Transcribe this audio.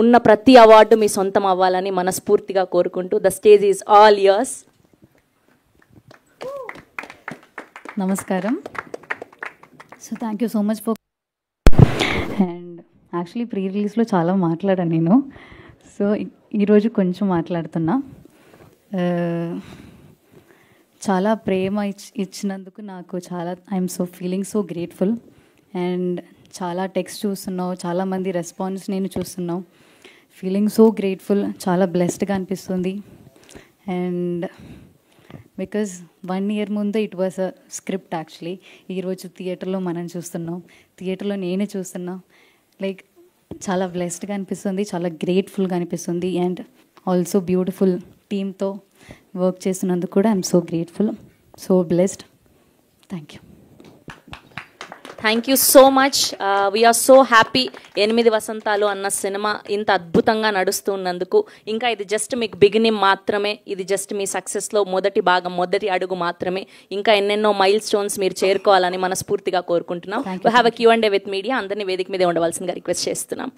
ఉన్న ప్రతి అవార్డు మీ సొంతం అవ్వాలని మనస్ఫూర్తిగా కోరుకుంటూ the stage is all yours. నమస్కారం. So thank you so much for and actually pre రిలీజ్లో చాలా మాట్లాడాను నేను. సో ఈరోజు కొంచెం మాట్లాడుతున్నా. చాలా ప్రేమ ఇచ్చినందుకు నాకు చాలా I'm so feeling so grateful. And చాలా టెక్స్ట్ చూస్తున్నావు, చాలామంది రెస్పాన్స్ నేను చూస్తున్నావు. ఫీలింగ్ సో గ్రేట్ఫుల్, చాలా బ్లెస్డ్గా అనిపిస్తుంది. అండ్ బికాజ్ 1 year ముందు it was a script actually. ఈరోజు థియేటర్లో మనం చూస్తున్నాం, థియేటర్లో నేనే చూస్తున్నా. లైక్ చాలా బ్లెస్డ్గా అనిపిస్తుంది, చాలా గ్రేట్ఫుల్గా అనిపిస్తుంది. అండ్ ఆల్సో బ్యూటిఫుల్ టీమ్తో వర్క్ చేస్తున్నందుకు కూడా I'm so grateful, so blessed. Thank you. Thank you so much. We're so happy 8 వసంతాలు అన్న సినిమా ఇంత అద్భుతంగా నడుస్తున్నందుకు. ఇంకా ఇది జస్ట్ మీకు బిగినింగ్ మాత్రమే, ఇది జస్ట్ మీ సక్సెస్లో మొదటి భాగం, మొదటి అడుగు మాత్రమే. ఇంకా ఎన్నెన్నో మైల్ స్టోన్స్ మీరు చేరుకోవాలని మనస్ఫూర్తిగా కోరుకుంటున్నాం. Have a Q&A with media. అందరినీ వేదిక మీదే ఉండవలసిందిగా రిక్వెస్ట్ చేస్తున్నాం.